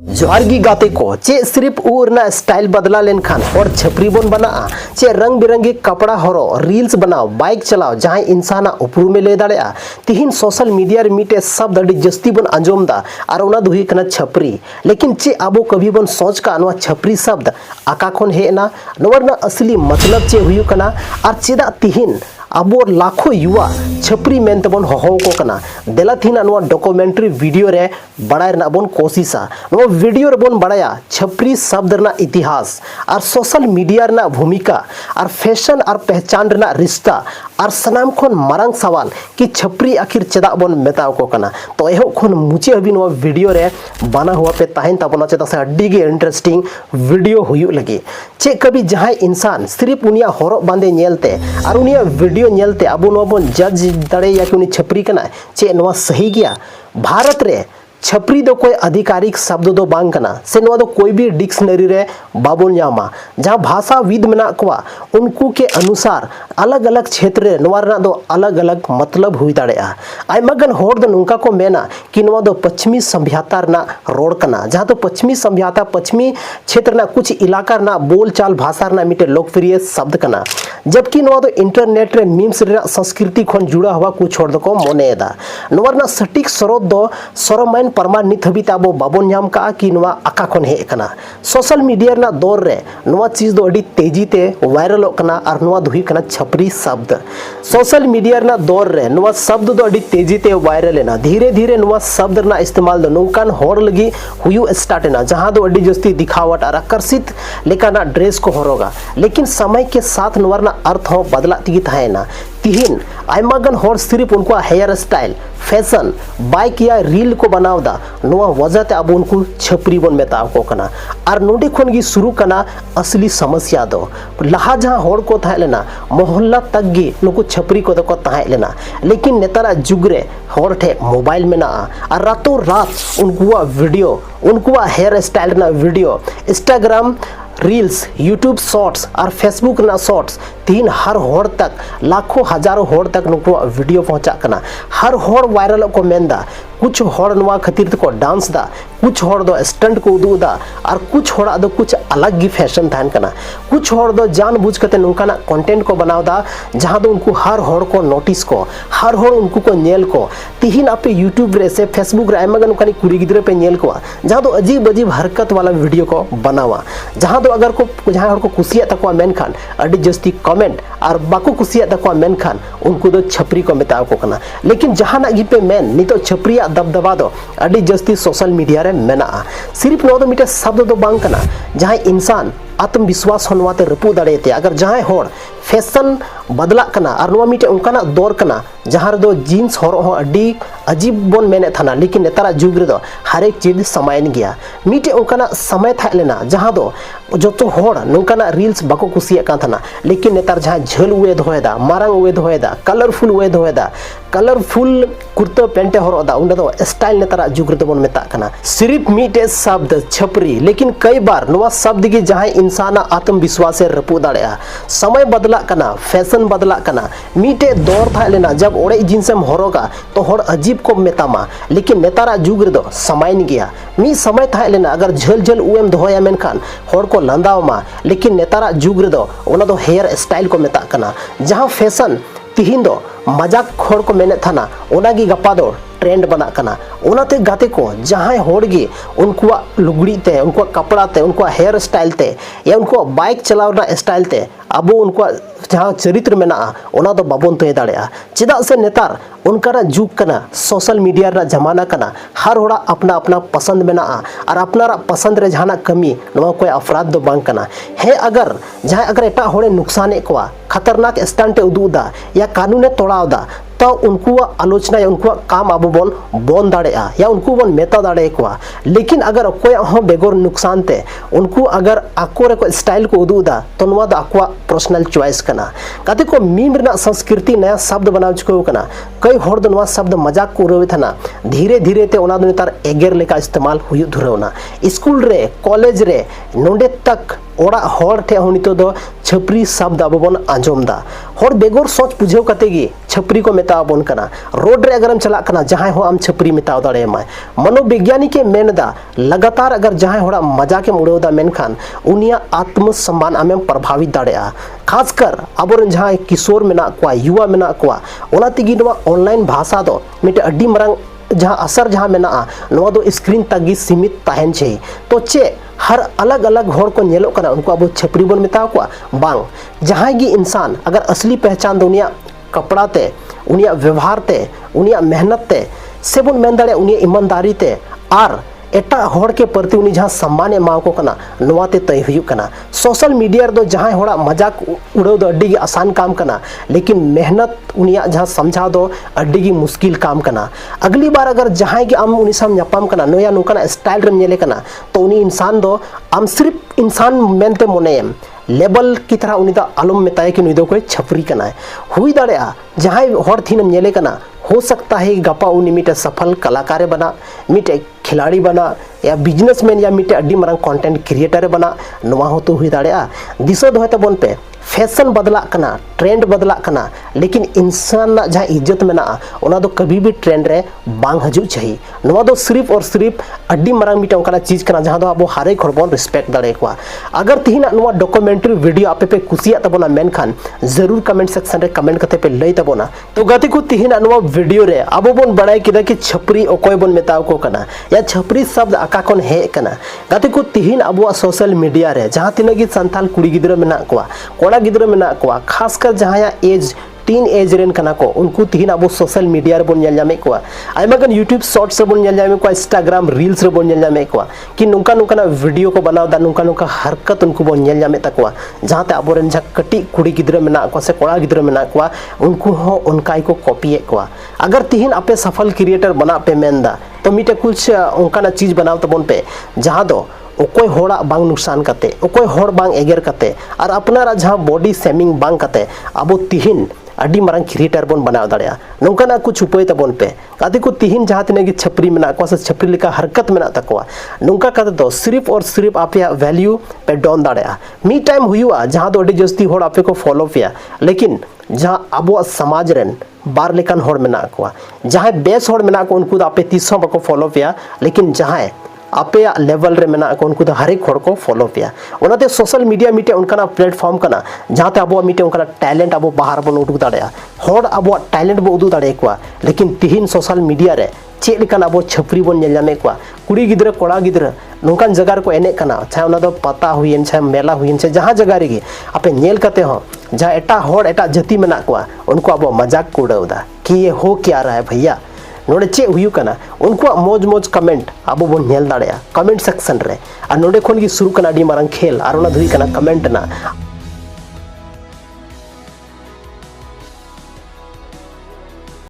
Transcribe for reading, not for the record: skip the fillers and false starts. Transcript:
जोहारगी गाते को चे सिर्फ उरना स्टाइल बदला लेनखान और छपरी बन बना चे रंग बिरंगी कपड़ा हरो रील्स बनाओ बाइक चलाओ जहां इंसान उपरू में ले दाड़े तिहिन सोशल मीडिया रे मीटे शब्द अड़ी जस्ती बन अंजोम दा और उना दुही कना छपरी लेकिन चे आबो कभी बन सोच का नवा छपरी शब्द आका खन हेना नवरना असली मतलब चे हुयु कना और चेदा तिहिन अब लाखों युवा छपरी मेन तबन होहो को कना देला थिना नवा डॉक्यूमेंट्री वीडियो रे बड़ाय रना बन कोशिशा नवा वीडियो रे बन बड़ाया छपरी शब्द रना इतिहास और सोशल मीडिया रना भूमिका और फैशन और पहचान रना रिश्ता और सनाम खन मारंग सवाल कि छपरी आखिर चेदा बन मेताव को कना तो एहो खन मुचे हबी नवा वीडियो रे बना हुआ पे ताहिन तबना चेदा से अड्डी गे इंटरेस्टिंग वीडियो हुयु लगी चे कभी जहां इंसान सिर्फ उनिया हॉरो बांधे नेलते और उनिया वीडियो नेलते अब नोबन जज दड़े या कि उनी छपरी कना चे नवा सही गया भारत रे छपरी दो कोई आधिकारिक शब्द दो बांग कना से नवा दो कोई भी डिक्शनरी रे बाबुल न्यामा जहां भाषाविद मेना कोआ उनको के अनुसार अलग अलग क्षेत्र रे नवा रना दो अलग अलग मतलब हुई दाड़ेआ आयमागन होड़ दो नुंका को मेना कि नवा दो पश्चिमी सभ्यता रना रोड कना जहां तो पश्चिमी सभ्यता पश्चिमी क्षेत्र ना कुछ इलाका ना बोलचाल भाषा रना मिटे लोकप्रिय शब्द कना जबकि नवा दो इंटरनेट रे मीम्स रे संस्कृति खन जुड़ा हुआ कुछ छोड़ दो को मोनेदा नवा रना सटीक स्रोत दो सरमाइन परमाण नित हबीते आबो बाबन नाम का कि नवा आका खन हे कना सोशल मीडिया ना दौर रे नवा चीज दो अडी तेजी ते वायरल कना और नवा दुही कना छपरी शब्द सोशल मीडिया ना दौर रे नवा शब्द दो अडी तेजी ते वायरल लेना धीरे धीरे नवा शब्द ना इस्तेमाल दो नोकान होड़ लगी हुयु स्टार्ट ना जहां दो अडी जस्ती दिखावट और आकर्षित लेकाना ड्रेस को हरोगा लेकिन समय के साथ नवा ना अर्थ हो बदला तिगी थायना तिहिन आयमागन होड़ सिर्फ उनको हेयर स्टाइल फैशन बाइक या रील को बनावदा नवा वजह ते अब उनको छपरी बन मेताव को कना और नोडे खन गी शुरू कना असली समस्या दो लहा जहां होड़ को थाय लेना मोहल्ला तक गी नुको छपरी को को थाय लेना लेकिन नेतारा जुग रे होड़ ठे मोबाइल में ना और रातों रात उनको वीडियो उनको हेयर स्टाइल ना video Instagram reels YouTube shorts और फेसबुक ना शॉर्ट्स तीन हर होड़ तक लाखों हजारों होड़ तक नुको वीडियो पहुंचा कना हर होड़ वायरल को मेंदा कुछ होड़ नवा खातिर को डांस दा कुछ होड़ दो स्टंट को उदुदा और कुछ होड़ा दो कुछ अलग ही फैशन थान कना कुछ होड़ दो जानबूझ कते नुकाना कंटेंट को बनावदा जहां दो उनको हर होड़ को नोटिस को हर होड़ उनको को नेल को तिहिन आपे यूट्यूब रे से फेसबुक रे आयमागन नुकानी कुड़ी गिद्रे पे नेल को जहां दो अजीब अजीब हरकत वाला वीडियो को बनावा जहां दो अगर को जहां होड़ को कुसिया तकवा मेन खान अडी जस्ती कमेंट और बाको कुसिया तकवा मेन खान उनको दो छपरी को मेताव को कना लेकिन जहां ना गी पे मेन नितो छपरी दबदबा दो अडी जस्ती सोशल मीडिया रे मेना सिर्फ नो दो मिटे शब्द दो बांग कना जहां इंसान आत्मविश्वास होनवाते रपू दाड़ेते अगर जहां होड़ फैशन बदला कना और नवा मिटे उनकाना दौर कना जहां दो जीन्स हरो हो अडी अजीब बन मेने थाना लेकिन नेतारा जुग रे दो हर एक चीज समायन गया मिटे उनकाना समय था लेना जहां दो जो होड़ नोकाना रील्स बाको कुसिया का थाना लेकिन नेतार जहां झल उए दोहेदा मारंग उए दोहेदा कलरफुल उए दोहेदा कलरफुल कुर्ता पेंटे हरोदा उन दो स्टाइल नेतारा जुग रे दो बन मेता कना सिर्फ मिटे शब्द छपरी लेकिन कई बार नवा शब्द के जहां इंसान आत्मविश्वास से रपू दाड़ेया समय बदला कना फैशन बदला कना मिटे दौर था लेना जब ओड़े जींस हम हरोगा तो होड़ अजीब को मेतामा लेकिन नेतारा जुग रे दो समायन गया मी समय था लेना अगर झल झल उएम दोया मेनखान होड़ को लंदावमा लेकिन नेतारा जुग रे दो ओना दो हेयर स्टाइल को मेता कना जहां फैशन तिहिन दो मजाक होड़ को मेने थाना ओना गी गप्पा दो ट्रेंड बना कना ओनाते गाते को जहां होड़गी उनको लुगड़ी ते उनको कपड़ा ते उनको हेयर स्टाइल ते या उनको बाइक चलावना स्टाइल ते अब उनको जहां चरित्र में ना ओना दो बाबन तो दाड़ेया चेदा से नेतार उनका जुग कना सोशल मीडिया रा जमाना कना हर होड़ा अपना अपना पसंद में ना और अपना पसंद रे जहाना कमी नवा कोई अपराध दो बांग कना है अगर जहां अगर एटा होड़े नुकसान को खतरनाक स्टंट उदुदा या कानूने तोड़ावदा तो उनको आलोचना या उनको काम अब बन दाड़ेया या उनको बन मेता दाड़े को लेकिन अगर कोई हो बेगोर नुकसान ते उनको अगर आको रे को स्टाइल को उदुदा तो नवा द आको पर्सनल चॉइस कना काते को मीम रे संस्कृति नया शब्द बनाव चुको कना कई होड़ दो नवा शब्द मजाक को रोवे थाना धीरे धीरे ते ओना दो तार एगेर लेका इस्तेमाल हुई धुरवना स्कूल रे कॉलेज रे नोंडे तक ओड़ा होड़ ठे हो नितो दो छपरी शब्द अब बन आंजोमदा हर बेगोर सोच बुझेव कते गी छपरी को मेताबन कना रोड रे अगर हम चला कना जहां हो आम छपरी मेताव दाड़े माय मनोवैज्ञानिक के मेनदा लगातार अगर जहां होड़ा मजाक के उड़ेवदा मेनखान उनिया आत्मसम्मान आमें प्रभावित दाड़ेआ खासकर अबोरन जहां किशोर मेना को युवा मेना को ओना तिगी नवा ऑनलाइन भाषा दो मिटे अड्डी मरंग जहां असर जहां मेना नवा दो स्क्रीन तक सीमित ताहन छे तो चे हर अलग अलग होड़ को नेलो कना उनको अब छपरी बन मेता को बांग जहां गी इंसान अगर असली पहचान दो उनिया कपड़ा ते उनिया व्यवहार ते उनिया मेहनत ते से बन मेन दाड़े उनिया ईमानदारी ते आर एटा होड़ के प्रति उनी जहां सम्मान एमाव को कना नवाते तय हुई कना सोशल मीडिया दो जहां होड़ा मजाक उड़ाव दो अड्डी आसान काम कना लेकिन मेहनत उनिया जहां समझा दो अड्डी मुश्किल काम कना अगली बार अगर जहां की आम उनी साम न्यापाम कना नया नुकना स्टाइल रम नेले कना तो उनी इंसान दो आम सिर्फ इंसान मेनते मोनेम लेबल की तरह उनी दा आलम मेताए कि नुई दो कोई छपरी कना है हुई दाड़ेआ जहां होड़ थीन नेले कना हो सकता है गपा उनी मिटे सफल कलाकार बना मिटे खिलाड़ी बना या बिजनेसमैन या मिटे अड्डी मरंग कंटेंट क्रिएटर बना नवा हो तो हुई दाड़ेआ दिसो दो तबन पे फैशन बदला कना ट्रेंड बदला कना लेकिन इंसान ना जहां इज्जत मेना ओना दो कभी भी ट्रेंड रे बांग हजू चाहिए नवा दो सिर्फ और सिर्फ अड्डी मरंग मिटे उनका चीज कना जहां दो अब हारे खरबन रिस्पेक्ट दाड़े को अगर तिहिन नवा डॉक्यूमेंट्री वीडियो आपे पे कुसिया तबना मेनखान जरूर कमेंट सेक्शन रे कमेंट कते पे लई तबना तो गाते को तिहिन नवा वीडियो रे अब बन बड़ाई किदा कि छपरी ओकोय बन मेताव को कना या छपरी शब्द आका कोन हे कना गाते को तिहिन अब सोशल मीडिया रे जहां तिनगी संताल कुड़ी गिदरा मेना को कोड़ा गिदरा मेना को खासकर जहां एज टीन एज रेन कना को उनको तिहिन अब सोशल मीडिया रे बन नेल जामे को आइमागन यूट्यूब शॉर्ट्स रे बन नेल जामे को इंस्टाग्राम रील्स रे बन नेल जामे को कि नुका नुका ना वीडियो को बनाव दा नुका नुका हरकत उनको बन नेल जामे तकवा जहां ते अबोरेन जा कटी कुड़ी गिदरा मेना को से कोड़ा गिदरा मेना को उनको हो उनकाई को कॉपी को अगर तिहिन आपे सफल क्रिएटर बना पे मेंदा तो मिटे कुछ उनका ना चीज बनाव तबन पे जहां दो ओकोय होड़ा बांग नुकसान कते ओकोय होड़ बांग एगेर कते और अपनारा जहां बॉडी सेमिंग बांग कते अब तिहिन अड्डी मरंग क्रिएटर बन बनाव दाड़ेया नौकाना कुछ उपाय तबन पे काते को तिहिन जहां तिने की छपरी मेना को से छपरी लेका हरकत मेना तकवा नौका कते तो सिर्फ और सिर्फ आपे वैल्यू पे डाउन दाड़ेया मी टाइम हुआ जहां दो अड्डी जस्ती होड़ आपे को फॉलो पिया लेकिन जहां अब समाज रेन बार लेकान होड़ मेना को जहां बेस होड़ मेना को उनको आपे 300 बको फॉलो पिया लेकिन जहां आपे लेवल रे मेना को उनको हर एक होड़ को फॉलो पिया ओनाते सोशल मीडिया मिटे उनका प्लेटफॉर्म कना जहां ते अब मिटे उनका टैलेंट अब बाहर बन उदुग दाड़ेया होड़ अब टैलेंट बो उदुग दाड़े को लेकिन तिहिन सोशल मीडिया रे चेक लेकान अब छपरी बन नेल जामे को कुड़ी गिदरा कोड़ा गिदरा नोंकान जगह को एने कना चाहे ओना दो पता हुईन चाहे मेला हुईन चाहे जहां जगह रे आपे नेल कते हो जहां एटा होड़ एटा जाति मेना को उनको अब मजाक को उड़ावदा कि ये हो क्या रहा है भैया नोड़े चे हुयु कना उनको मौज मौज कमेंट अब बन नेल दाड़ेया कमेंट सेक्शन रे आ नोड़े खन की शुरू कना डी मारंग खेल आर ओना धुई कना कमेंट ना